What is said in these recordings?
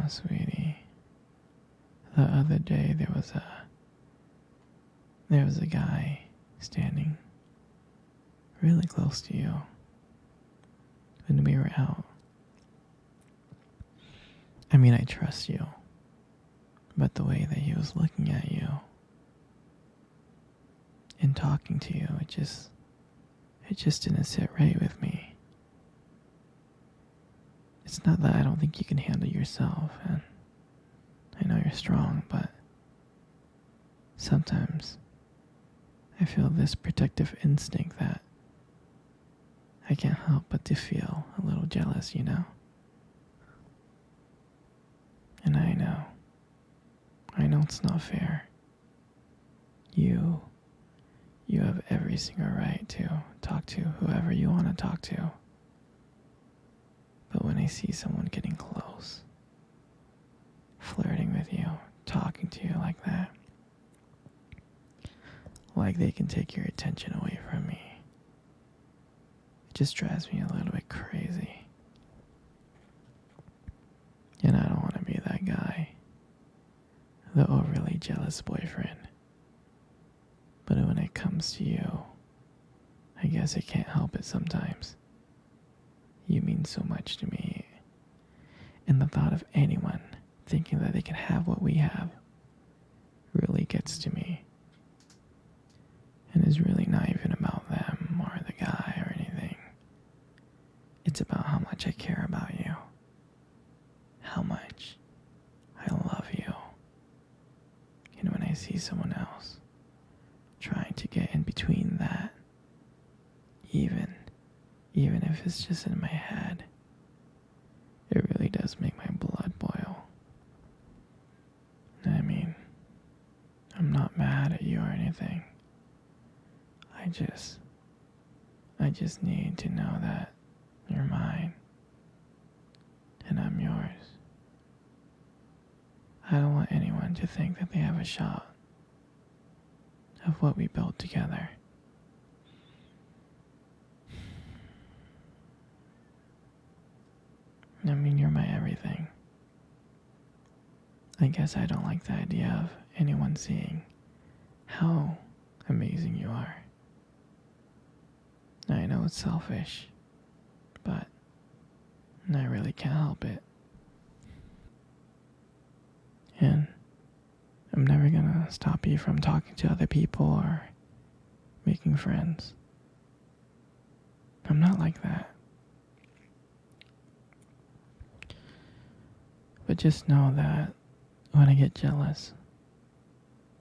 Sweetie, the other day there was a guy standing really close to you when we were out. I mean, I trust you, but the way that he was looking at you and talking to you, it just didn't sit right with me. It's not that I don't think you can handle yourself, and I know you're strong, but sometimes I feel this protective instinct that I can't help but to feel a little jealous, you know? And I know it's not fair. You have every single right to talk to whoever you want to talk to. But when I see someone getting close, flirting with you, talking to you like that, like they can take your attention away from me, it just drives me a little bit crazy. And I don't want to be that guy, the overly jealous boyfriend. But when it comes to you, I guess I can't help it sometimes. You mean so much to me. And the thought of anyone thinking that they can have what we have really gets to me. And it's really not even about them or the guy or anything. It's about how much I care about you. How much I love you. And when I see someone else trying to get in between that, even if it's just in my head, it really does make my blood boil. I mean, I'm not mad at you or anything. I just need to know that you're mine and I'm yours. I don't want anyone to think that they have a shot of what we built together. I mean, you're my everything. I guess I don't like the idea of anyone seeing how amazing you are. I know it's selfish, but I really can't help it. And I'm never gonna stop you from talking to other people or making friends. I'm not like that. But just know that when I get jealous,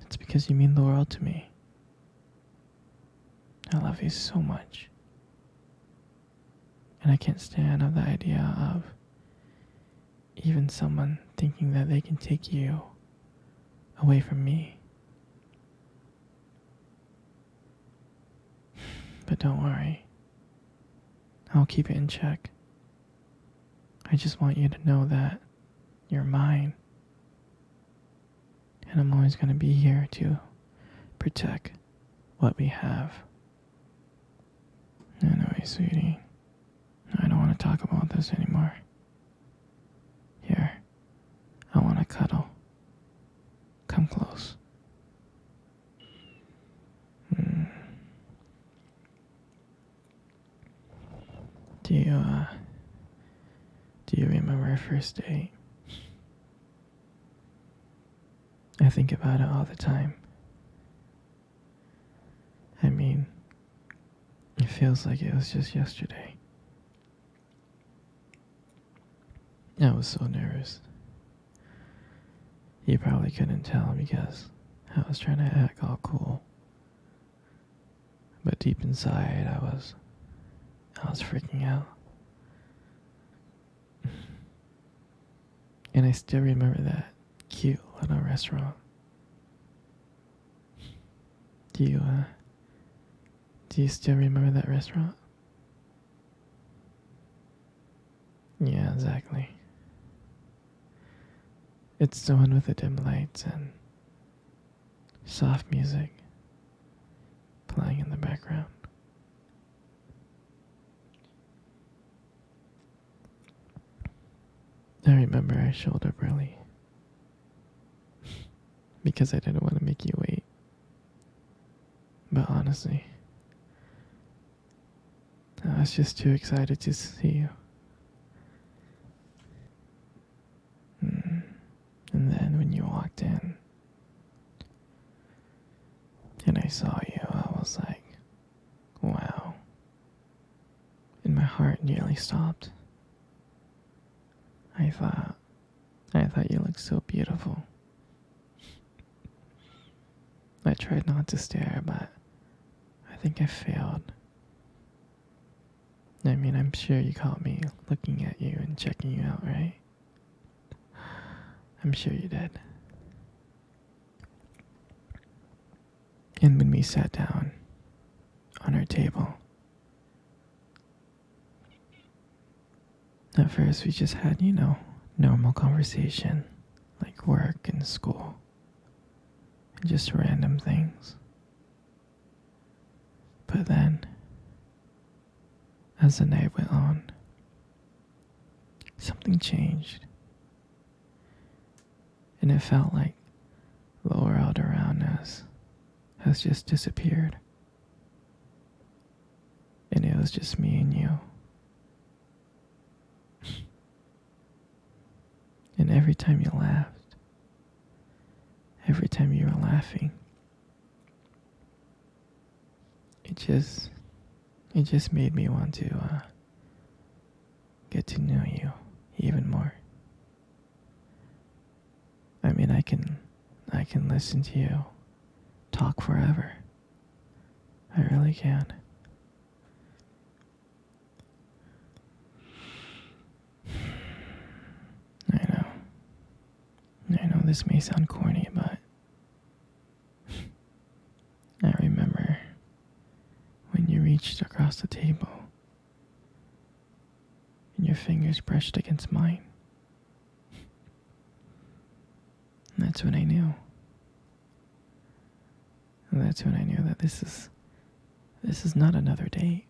it's because you mean the world to me. I love you so much. And I can't stand the idea of even someone thinking that they can take you away from me. But don't worry. I'll keep it in check. I just want you to know that you're mine. And I'm always going to be here to protect what we have. Anyway, sweetie, I don't want to talk about this anymore. Here, I want to cuddle. Come close. Do you remember our first date? I think about it all the time. I mean, it feels like it was just yesterday. I was so nervous. You probably couldn't tell because I was trying to act all cool. But deep inside, I was freaking out. And I still remember that cute little restaurant. Do you still remember that restaurant? Yeah, exactly. It's the one with the dim lights and soft music playing in the background. I remember remember I showed up early because I didn't want to make you wait. But honestly, I was just too excited to see you. And then when you walked in and I saw you, I was like, wow. And my heart nearly stopped. I thought you looked so beautiful. I tried not to stare, but I think I failed. I mean, I'm sure you caught me looking at you and checking you out, right? I'm sure you did. And when we sat down on our table, at first we just had, normal conversation, like work and school, and just random things. But then, as the night went on, something changed. And it felt like the world around us has just disappeared. And it was just me and you. And every time you laughed, every time you were laughing, it just made me want to get to know you even more. I mean, I can listen to you talk forever. I really can. I know this may sound corny, but I remember when you reached across the table and your fingers brushed against mine. And that's when I knew. And that's when I knew that this is not another date.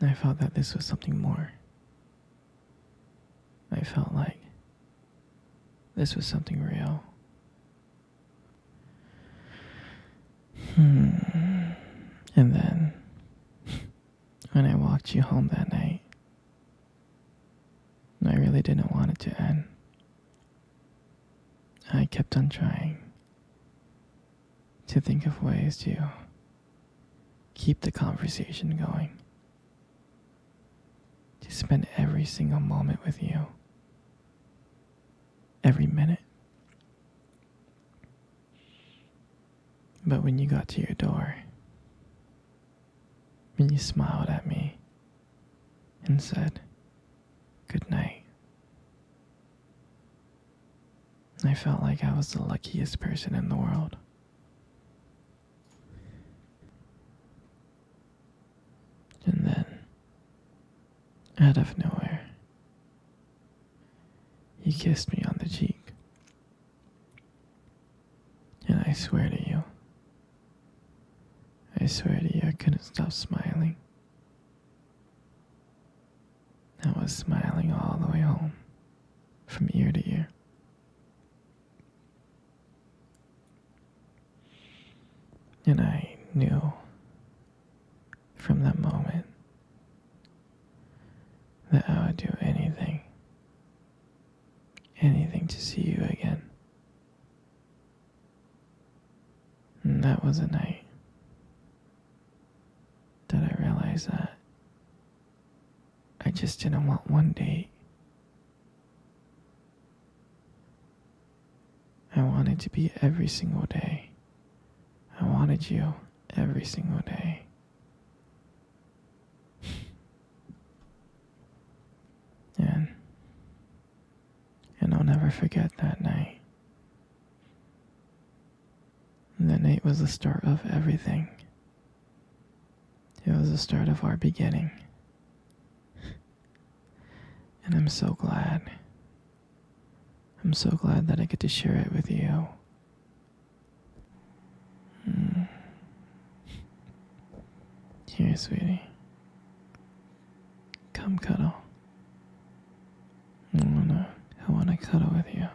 I felt that this was something more. I felt like this was something real. And then, when I walked you home that night, I really didn't want it to end. I kept on trying to think of ways to keep the conversation going, to spend every single moment with you, every minute. But when you got to your door, and you smiled at me and said, "Good night," I felt like I was the luckiest person in the world. And then, out of nowhere, you kissed me on the cheek. And I swear to you, I couldn't stop smiling. I was smiling all the way home, from ear to ear. And I knew from that moment that I would do anything to see you again. And that was a night that I realized that I just didn't want one date. I wanted to be every single day. I wanted you every single day. And I'll never forget that night. That night was the start of everything. It was the start of our beginning. And I'm so glad. I'm so glad that I get to share it with you. Here, sweetie. Come cuddle. I cuddle with you.